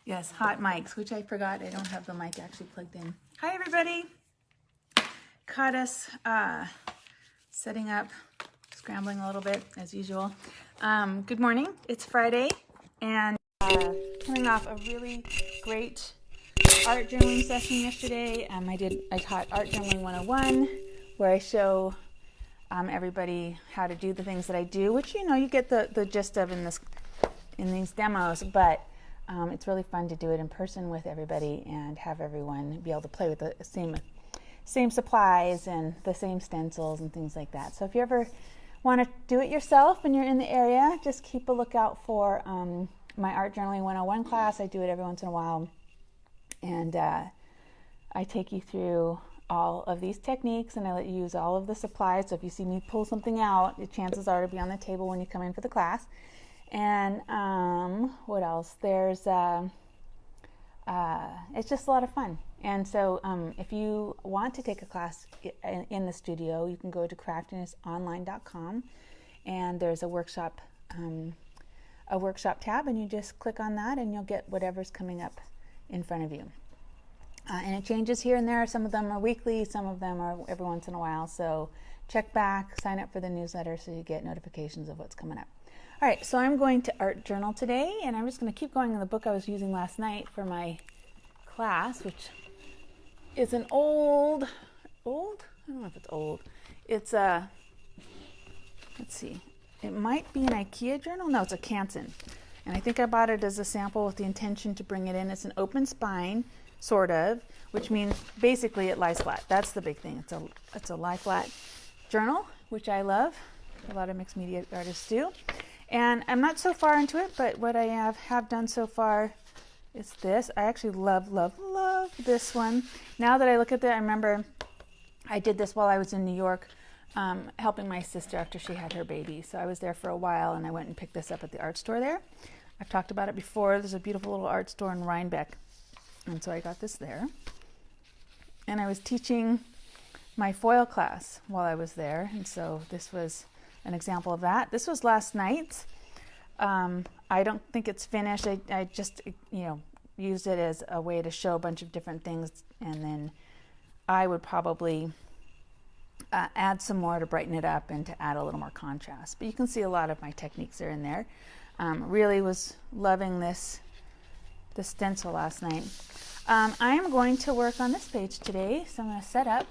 Yes, hot mics, which I forgot. I don't have the mic actually plugged in. Hi, everybody. Caught us setting up, scrambling a little bit as usual. Good morning. It's Friday, and coming off a really great art journaling session yesterday. I taught Art Journaling 101, where I show everybody how to do the things that I do, which you get the gist of in these demos, but it's really fun to do it in person with everybody and have everyone be able to play with the same supplies and the same stencils and things like that. So if you ever want to do it yourself and you're in the area, just keep a lookout for my Art Journaling 101 class. I do it every once in a while, and I take you through all of these techniques, and I let you use all of the supplies. So if you see me pull something out, the chances are to be on the table when you come in for the class. And what else? There's it's just a lot of fun. And so if you want to take a class in the studio, you can go to craftinessonline.com, and there's a workshop tab, and you just click on that and you'll get whatever's coming up in front of you. And it changes here and there. Some of them are weekly, some of them are every once in a while. So check back, sign up for the newsletter so you get notifications of what's coming up. All right, so I'm going to art journal today, and I'm just going to keep going in the book I was using last night for my class, which is an old, I don't know if it's old. It's let's see, it might be an IKEA journal. No, it's a Canson. And I think I bought it as a sample with the intention to bring it in. It's an open spine, sort of, which means basically it lies flat. That's the big thing. It's a lie flat journal, which I love. A lot of mixed media artists do. And I'm not so far into it, but what I have done so far is this. I actually love this one. Now that I look at that, I remember I did this while I was in New York, helping my sister after she had her baby. So I was there for a while, and I went and picked this up at the art store there. I've talked about it before. There's a beautiful little art store in Rhinebeck, and so I got this there. And I was teaching my foil class while I was there, and so this was an example of that. This was last night. I don't think it's finished. I just used it as a way to show a bunch of different things, and then I would probably add some more to brighten it up and to add a little more contrast. But you can see a lot of my techniques are in there. Really was loving the stencil last night. I am going to work on this page today, so I'm going to set up.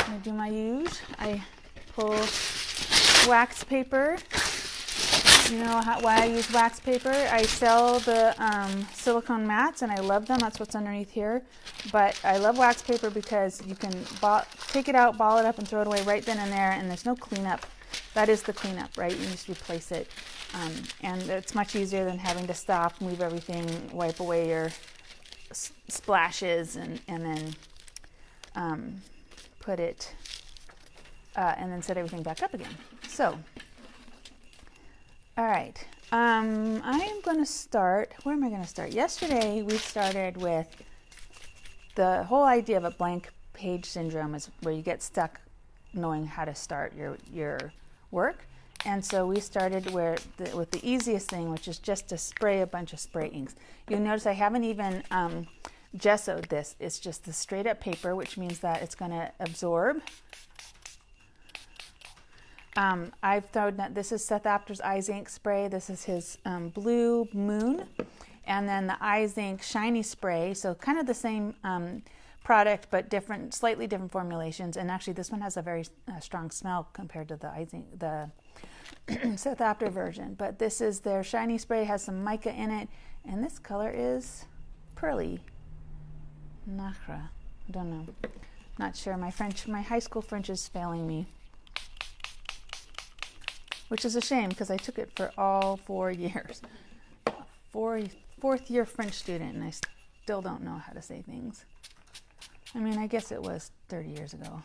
I'm going to do my use. I pull wax paper. You know why I use wax paper? I sell the silicone mats, and I love them. That's what's underneath here. But I love wax paper because you can take it out, ball it up, and throw it away right then and there, and there's no cleanup. That is the cleanup, right? You just replace it. And it's much easier than having to stop, move everything, wipe away your splashes, and then put it, and then set everything back up again. So, all right, I am going to start, where am I going to start? Yesterday we started with the whole idea of a blank page syndrome, is where you get stuck knowing how to start your work. And so we started with the easiest thing, which is just to spray a bunch of spray inks. You'll notice I haven't even gessoed this. It's just the straight up paper, which means that it's going to absorb. I've thrown that. This is Seth Apter's Eyes Ink spray. This is his Blue Moon, and then the Eyes Ink Shiny spray. So kind of the same product, but slightly different formulations. And actually, this one has a very strong smell compared to the Eyes Ink, the Seth Apter version. But this is their Shiny spray. Has some mica in it, and this color is Pearly Nacre. I don't know. Not sure. My high school French is failing me, which is a shame because I took it for all 4 years. Fourth year French student, and I still don't know how to say things. I mean, I guess it was 30 years ago,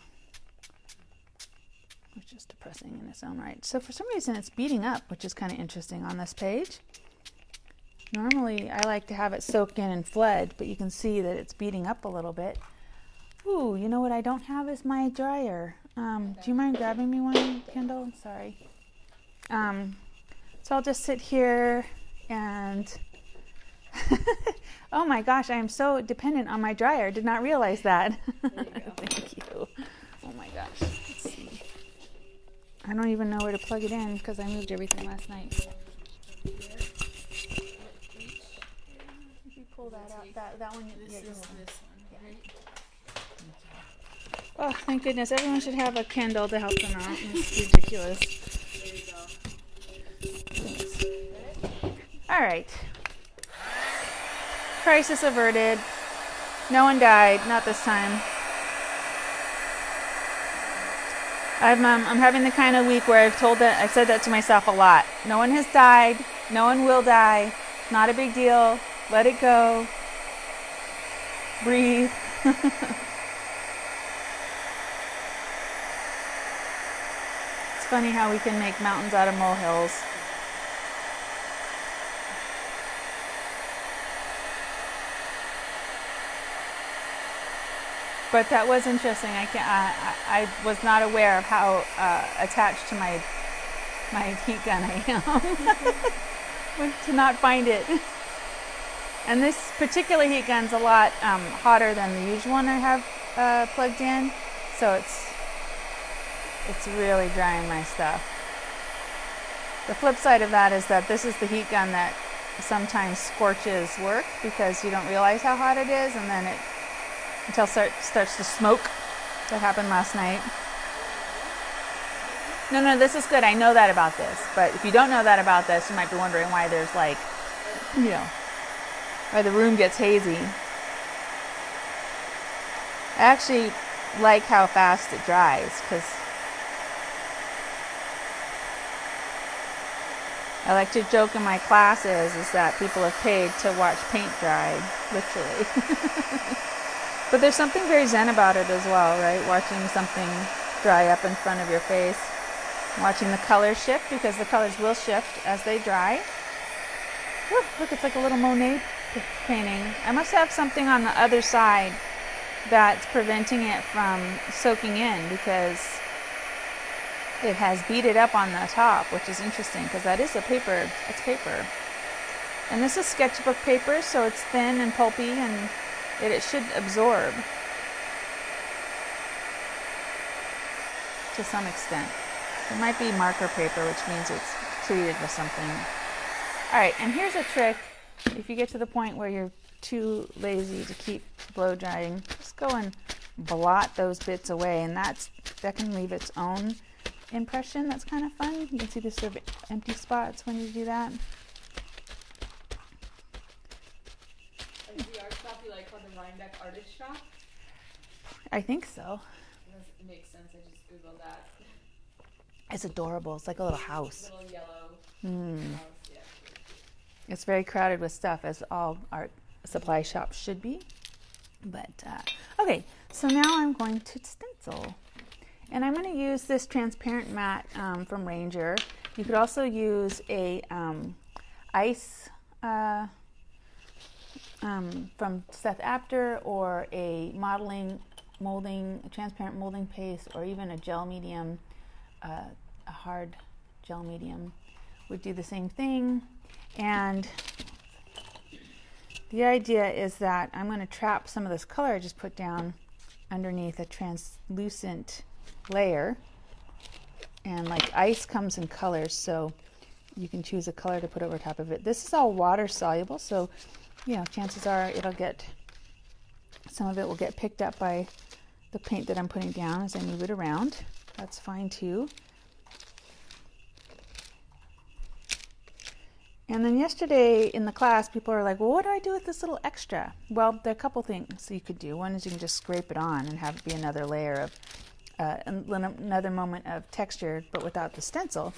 which is depressing in its own right. So for some reason it's beating up, which is kind of interesting on this page. Normally I like to have it soaked in and fled, but you can see that it's beating up a little bit. Ooh, you know what I don't have is my dryer. Do you mind grabbing me one, Kendall? Sorry. So I'll just sit here and Oh my gosh, I am so dependent on my dryer. Did not realize that. There you go. Thank you. Oh my gosh. Let's see. I don't even know where to plug it in because I moved everything last night. If you pull that out, that one. This is this one, right? Oh, thank goodness. Everyone should have a Kindle to help them out. It's ridiculous. There you go. All right. Crisis averted. No one died. Not this time. I'm having the kind of week where I've said that to myself a lot. No one has died. No one will die. Not a big deal. Let it go. Breathe. It's funny how we can make mountains out of molehills. But that was interesting. I was not aware of how attached to my heat gun I am. To not find it. And this particular heat gun's a lot hotter than the usual one I have plugged in, so it's really drying my stuff. The flip side of that is that this is the heat gun that sometimes scorches work because you don't realize how hot it is, and then until it starts to smoke. That happened last night. No, this is good. I know that about this. But if you don't know that about this, you might be wondering why there's why the room gets hazy. I actually like how fast it dries because I like to joke in my classes is that people have paid to watch paint dry, literally. But there's something very zen about it as well, right? Watching something dry up in front of your face. Watching the colors shift, because the colors will shift as they dry. Whew, look, it's like a little Monet painting. I must have something on the other side that's preventing it from soaking in, because it has beaded up on the top, which is interesting, because that is a paper. It's paper. And this is sketchbook paper, so it's thin and pulpy, and it should absorb to some extent. It might be marker paper, which means it's treated with something. All right, and here's a trick. If you get to the point where you're too lazy to keep blow drying, just go and blot those bits away, and that can leave its own impression. That's kind of fun. You can see the sort of empty spots when you do that. Like the art shop you like called the Rhinebeck Artist Shop? I think so. It makes sense. I just googled that. It's adorable. It's like a little house. Little yellow house, yeah. It's very crowded with stuff, as all art supply shops should be. But, okay, so now I'm going to stencil. And I'm going to use this transparent matte from Ranger. You could also use a ice from Seth Apter, or a transparent molding paste, or even a gel medium, a hard gel medium would do the same thing. And the idea is that I'm going to trap some of this color I just put down underneath a translucent layer. And like ice comes in colors, so you can choose a color to put over top of it. This is all water soluble, so chances are some of it will get picked up by the paint that I'm putting down as I move it around. That's fine too. And then yesterday in the class, people are like, well, what do I do with this little extra? Well, there are a couple things you could do. One is you can just scrape it on and have it be another layer of, another moment of texture, but without the stencil.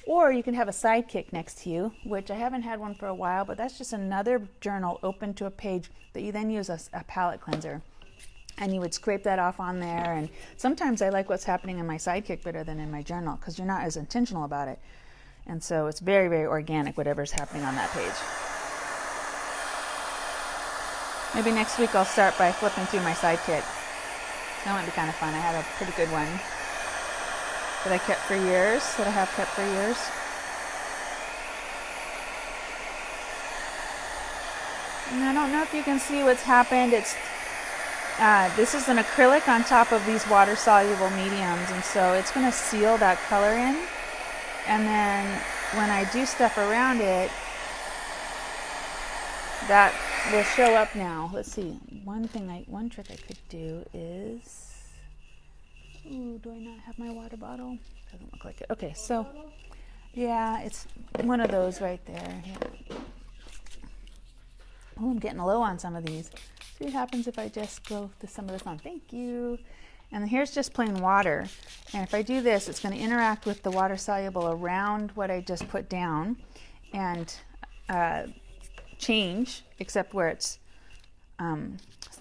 Or you can have a sidekick next to you, which I haven't had one for a while, but that's just another journal open to a page that you then use as a palette cleanser. And you would scrape that off on there. And sometimes I like what's happening in my sidekick better than in my journal, because you're not as intentional about it. And so it's very, very organic, whatever's happening on that page. Maybe next week I'll start by flipping through my sidekick. That might be kind of fun. I have a pretty good one that I kept for years, that I have kept for years. And I don't know if you can see what's happened. It's this is an acrylic on top of these water-soluble mediums, and so it's going to seal that color in. And then when I do stuff around it, that will show up now. Let's see. One trick I could do is, ooh, do I not have my water bottle? Doesn't look like it. Okay, so yeah, it's one of those right there. Yeah. Oh, I'm getting low on some of these. See what happens if I just go to some of this on. Thank you. And here's just plain water. And if I do this, it's going to interact with the water soluble around what I just put down and change, except where it's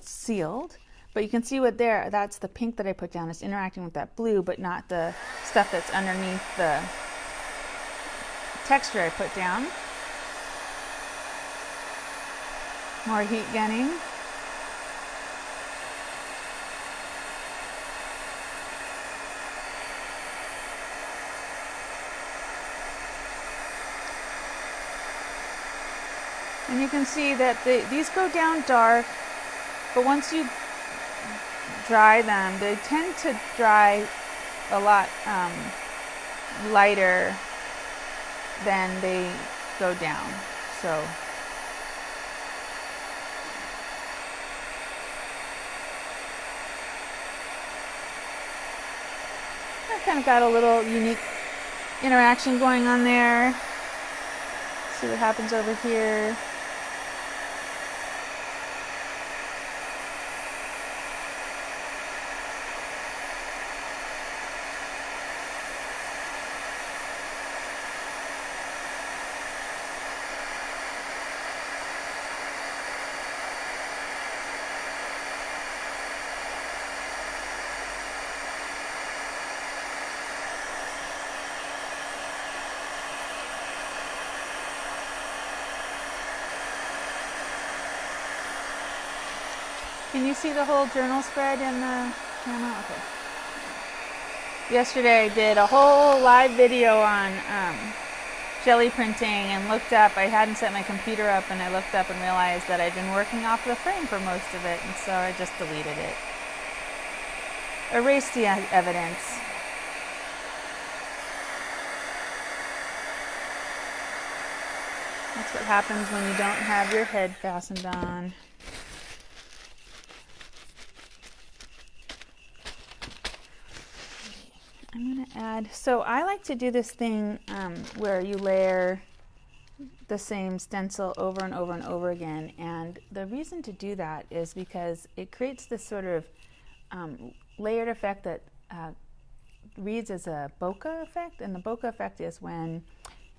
sealed. But you can see what there, that's the pink that I put down. It's interacting with that blue, but not the stuff that's underneath the texture I put down. More heat gunning. And you can see that these go down dark, but once you dry them, they tend to dry a lot lighter than they go down. So I've kind of got a little unique interaction going on there. See what happens over here. Can you see the whole journal spread in the camera? Okay. Yesterday I did a whole live video on jelly printing and looked up, I hadn't set my computer up, and I looked up and realized that I'd been working off the frame for most of it, and so I just deleted it. Erase the evidence. That's what happens when you don't have your head fastened on. I'm going to add, so I like to do this thing where you layer the same stencil over and over and over again, and the reason to do that is because it creates this sort of layered effect that reads as a bokeh effect, and the bokeh effect is when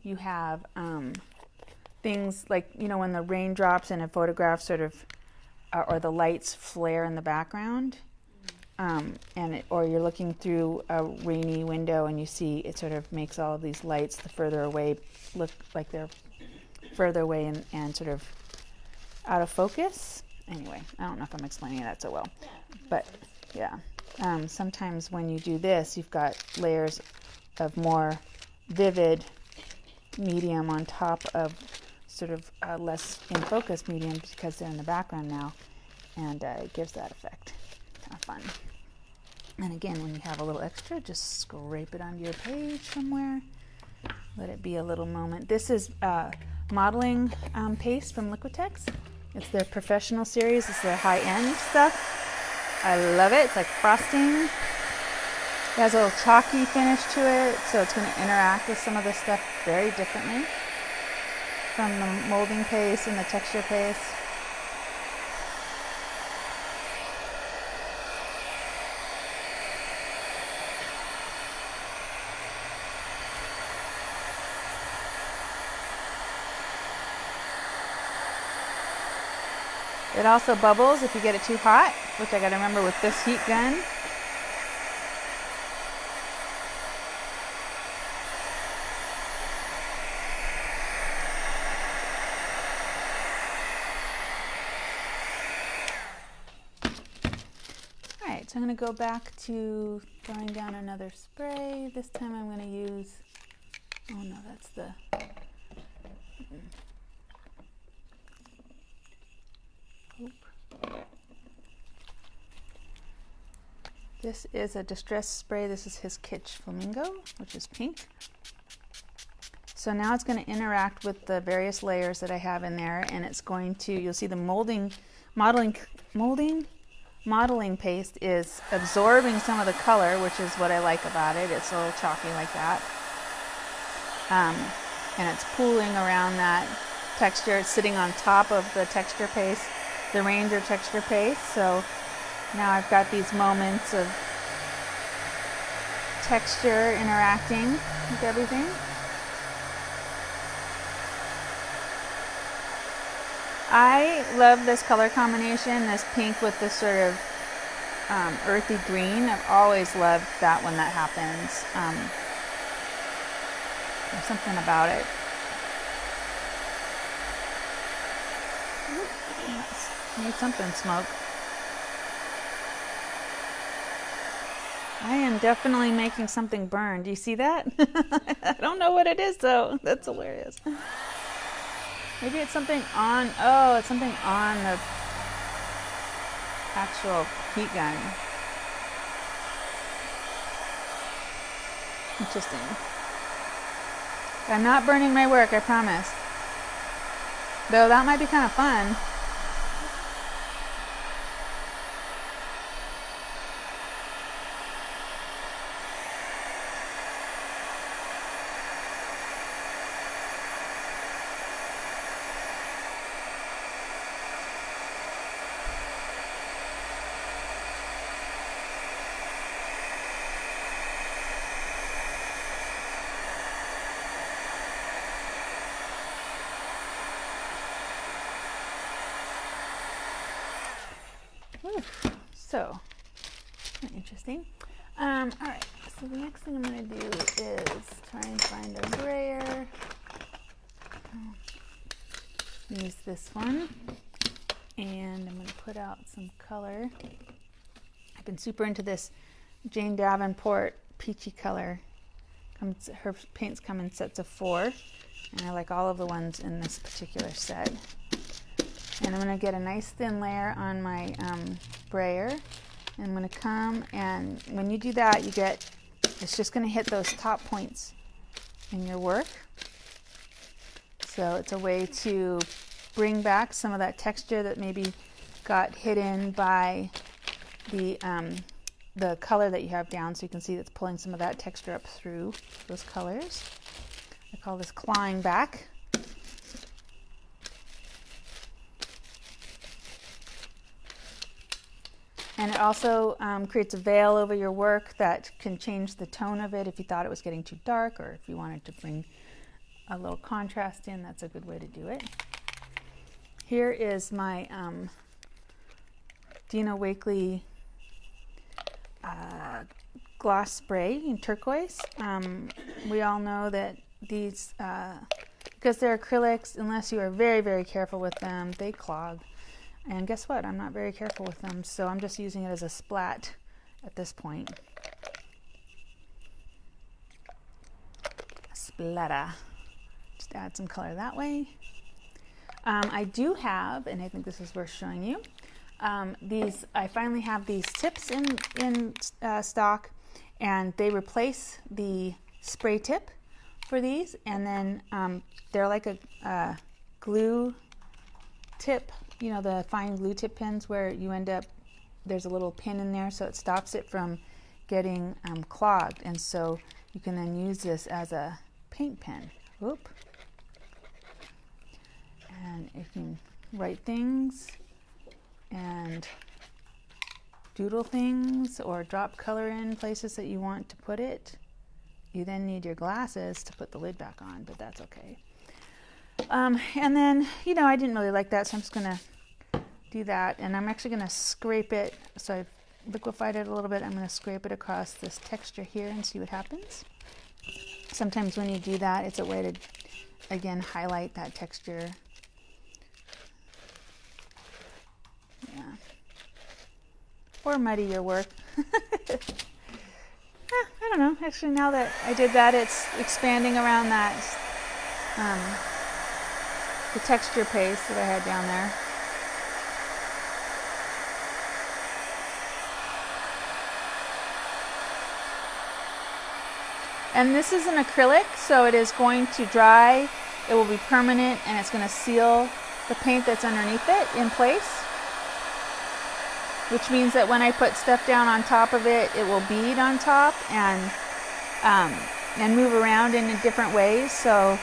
you have things like, you know, when the raindrops in a photograph sort of, or the lights flare in the background. Or you're looking through a rainy window and you see it sort of makes all of these lights the further away look like they're further away and sort of out of focus. Anyway, I don't know if I'm explaining that so well, but yeah. Sometimes when you do this, you've got layers of more vivid medium on top of sort of less in focus medium because they're in the background now, and it gives that effect. Kind of fun. And again, when you have a little extra, just scrape it onto your page somewhere. Let it be a little moment. This is modeling paste from Liquitex. It's their professional series. It's their high-end stuff. I love it. It's like frosting. It has a little chalky finish to it, so it's going to interact with some of this stuff very differently from the molding paste and the texture paste. It also bubbles if you get it too hot, which I got to remember with this heat gun. Alright, so I'm going to go back to throwing down another spray. This time I'm going to use, oh no, that's the, This is a distress spray. This is his Kitsch Flamingo, which is pink. So now it's going to interact with the various layers that I have in there, and it's going to, you'll see the modeling paste is absorbing some of the color, which is what I like about it. It's a little chalky like that. And it's pooling around that texture. It's sitting on top of the texture paste, the Ranger texture paste. So now I've got these moments of texture interacting with everything. I love this color combination, this pink with this sort of earthy green. I've always loved that when that happens. There's something about it. Need something smoke. I am definitely making something burn. Do you see that? I don't know what it is though. That's hilarious. Maybe it's something on, oh, it's something on the actual heat gun. Interesting. I'm not burning my work, I promise. Though that might be kind of fun. So, interesting. All right, so the next thing I'm going to do is try and find a brayer. Use this one, and I'm going to put out some color. I've been super into this Jane Davenport peachy color. Her paints come in sets of 4, and I like all of the ones in this particular set. And I'm going to get a nice thin layer on my brayer. And I'm going to come, and when you do that, you get, it's just going to hit those top points in your work. So it's a way to bring back some of that texture that maybe got hidden by the color that you have down. So you can see that's pulling some of that texture up through those colors. I call this clawing back. And it also creates a veil over your work that can change the tone of it if you thought it was getting too dark, or if you wanted to bring a little contrast in. That's a good way to do it. Here is my Dina Wakley gloss spray in turquoise. We all know that these, because they're acrylics, unless you are very, very careful with them, they clog. And guess what? I'm not very careful with them, so I'm just using it as a splat at this point. Splatter. Just add some color that way. I do have, and I think this is worth showing you, these. I finally have these tips in stock, and they replace the spray tip for these, and then they're like a glue tip. You know, the fine glue tip pins where you end up, there's a little pin in there so it stops it from getting clogged, and so you can then use this as a paint pen. Whoop. And you can write things and doodle things or drop color in places that you want to put it. You then need your glasses to put the lid back on, but that's okay. And then, you know, I didn't really like that, so I'm just going to do that. And I'm actually going to scrape it. So I've liquefied it a little bit. I'm going to scrape it across this texture here and see what happens. Sometimes when you do that, it's a way to, again, highlight that texture. Yeah. Or muddy your work. I don't know. Actually, now that I did that, it's expanding around that the texture paste that I had down there. And this is an acrylic, so it is going to dry, it will be permanent, and it's going to seal the paint that's underneath it in place, which means that when I put stuff down on top of it, it will bead on top and move around in different ways. So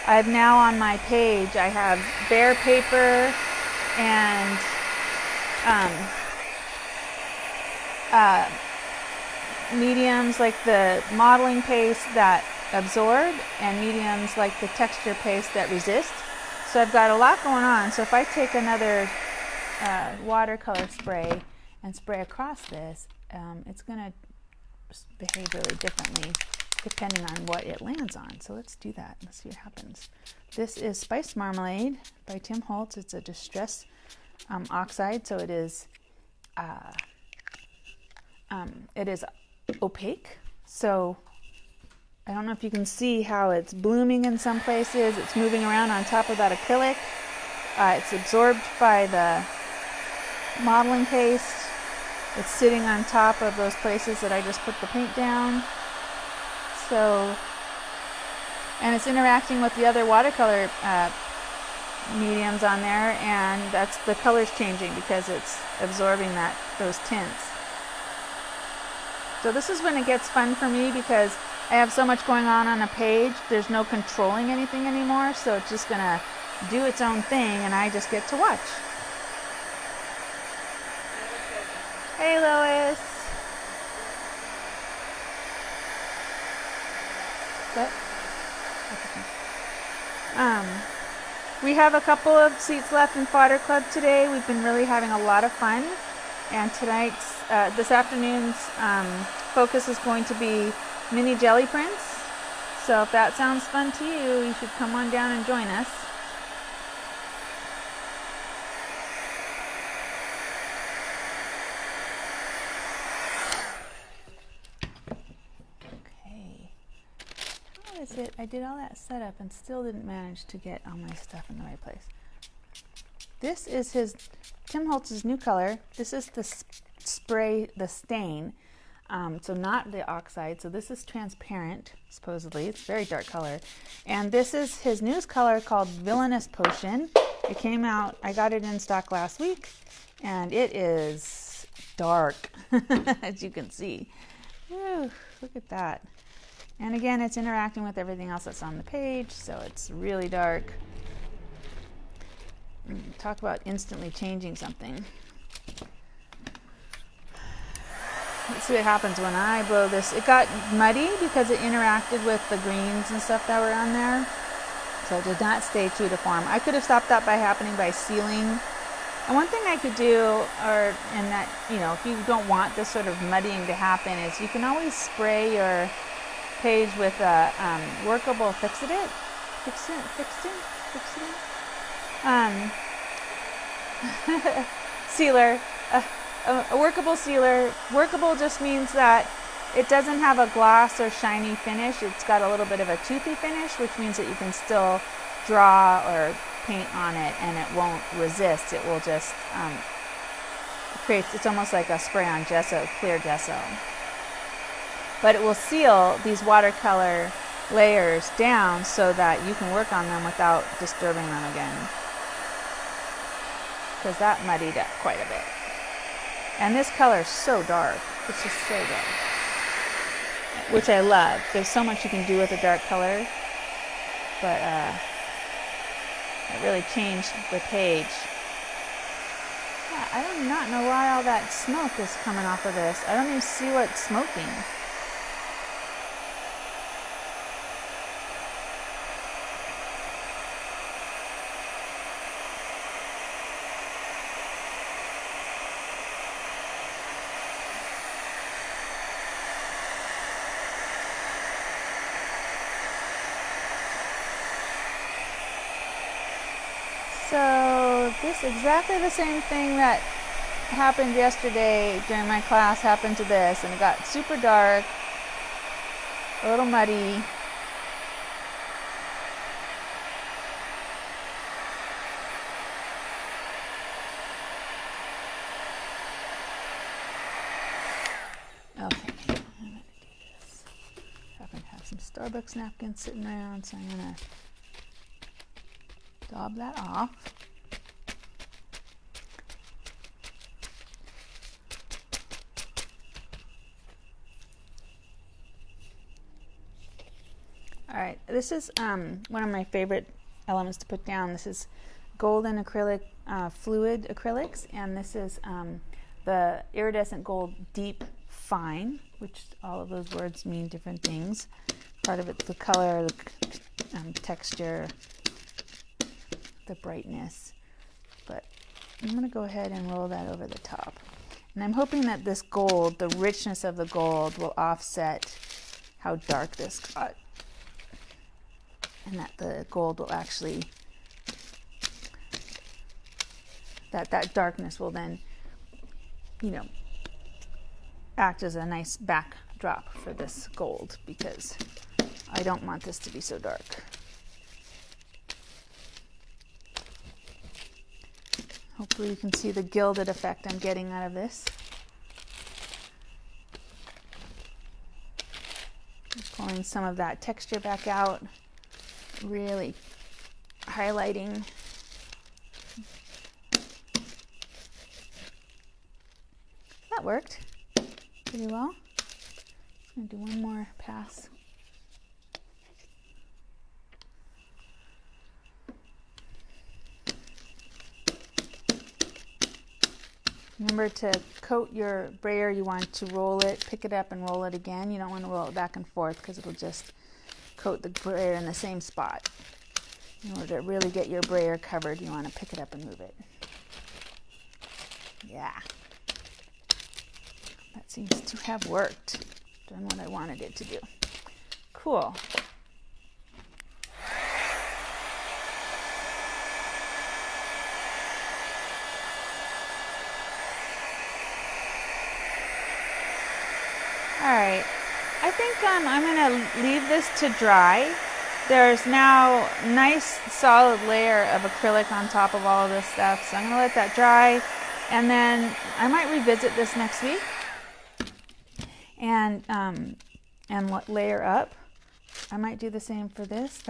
I've now on my page, I have bare paper and mediums like the modeling paste that absorb and mediums like the texture paste that resist. So I've got a lot going on. So if I take another watercolor spray and spray across this, it's going to behave really differently depending on what it lands on. So let's do that. Let's see what happens. This is Spiced Marmalade by Tim Holtz. It's a distress oxide, so it is opaque. So I don't know if you can see how it's blooming in some places. It's moving around on top of that acrylic. It's absorbed by the modeling paste. It's sitting on top of those places that I just put the paint down. So, and it's interacting with the other watercolor mediums on there, and that's the color's changing because it's absorbing those tints. So this is when it gets fun for me because I have so much going on a page. There's no controlling anything anymore, so it's just gonna do its own thing, and I just get to watch. Hey, Lois. What? We have a couple of seats left in Fodder Club today. We've been really having a lot of fun, and this afternoon's focus is going to be mini jelly prints. So if that sounds fun to you, you should come on down and join us. I did all that setup and still didn't manage to get all my stuff in the right place. This is Tim Holtz's new color. This is the spray, the stain. So not the oxide. So this is transparent, supposedly. It's a very dark color. And this is his newest color called Villainous Potion. It came out, I got it in stock last week, and it is dark, as you can see. Whew, look at that. And again, it's interacting with everything else that's on the page, so it's really dark. Talk about instantly changing something. Let's see what happens when I blow this. It got muddy because it interacted with the greens and stuff that were on there. So it did not stay true to form. I could have stopped that by sealing. And one thing I could do, if you don't want this sort of muddying to happen, is you can always spray your page with a workable fixative sealer, a workable sealer. Workable just means that it doesn't have a gloss or shiny finish. It's got a little bit of a toothy finish, which means that you can still draw or paint on it and it won't resist. It will just it's almost like a spray on gesso, clear gesso. But it will seal these watercolor layers down so that you can work on them without disturbing them again. Because that muddied up quite a bit. And this color is so dark. It's just so dark. Which I love. There's so much you can do with a dark color. But it really changed the page. Yeah, I do not know why all that smoke is coming off of this. I don't even see what's smoking. So this exactly the same thing that happened yesterday during my class happened to this, and it got super dark, a little muddy. Okay, I'm gonna do this. Haven't had Starbucks napkin sitting around, so I'm gonna daub that off. All right, this is one of my favorite elements to put down. This is golden acrylic fluid acrylics, and this is the iridescent gold deep fine, which all of those words mean different things. Part of it's the color, the texture, the brightness. But I'm going to go ahead and roll that over the top. And I'm hoping that this gold, the richness of the gold, will offset how dark this got. And that the gold will actually, that darkness will then, you know, act as a nice backdrop for this gold, because I don't want this to be so dark. Hopefully you can see the gilded effect I'm getting out of this. Just pulling some of that texture back out, really highlighting. That worked pretty well. I'm going to do one more pass. Remember to coat your brayer. You want to roll it, pick it up and roll it again. You don't want to roll it back and forth because it'll just coat the brayer in the same spot. In order to really get your brayer covered, you want to pick it up and move it. Yeah. That seems to have worked. Done what I wanted it to do. Cool. All right, I think I'm going to leave this to dry. There's now a nice solid layer of acrylic on top of all of this stuff, so I'm going to let that dry, and then I might revisit this next week and layer up. I might do the same for this.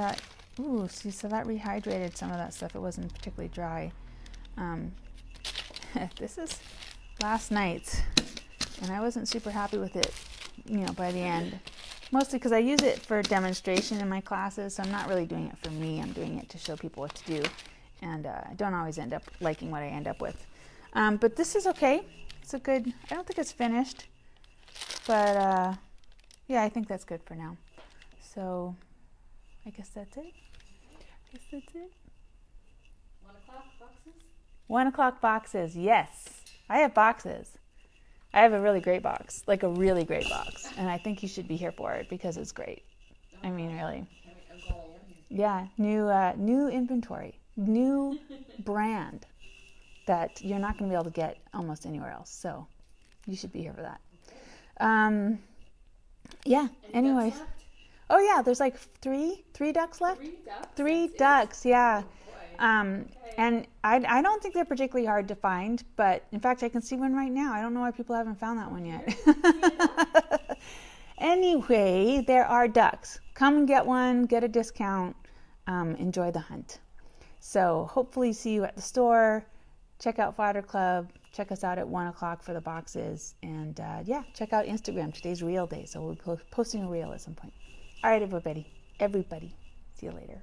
Ooh, see, so that rehydrated some of that stuff. It wasn't particularly dry. This is last night's, and I wasn't super happy with it, you know, by the end. Mostly because I use it for demonstration in my classes, so I'm not really doing it for me. I'm doing it to show people what to do, and I don't always end up liking what I end up with. But this is okay. It's a good, I don't think it's finished, but yeah, I think that's good for now. So I guess that's it. 1 o'clock boxes? 1 o'clock boxes, yes. I have boxes. I have a really great box, like a really great box, and I think you should be here for it because it's great. I mean, really. I'm glad I am Yeah, here. new inventory, new brand that you're not going to be able to get almost anywhere else. So you should be here for that. Yeah. Any Anyways. ducks left? Oh yeah, there's like three ducks left. 3 ducks? Three That's ducks. Yeah. It? Oh, boy. Okay. And I don't think they're particularly hard to find, but in fact I can see one right now. I don't know why people haven't found that one yet. Anyway, there are ducks. Come and get one, get a discount, enjoy the hunt. So hopefully see you at the store. Check out Fodder Club. Check us out at 1 o'clock for the boxes. And yeah, check out Instagram. Today's reel day, so we'll be posting a reel at some point. All right, everybody. See you later.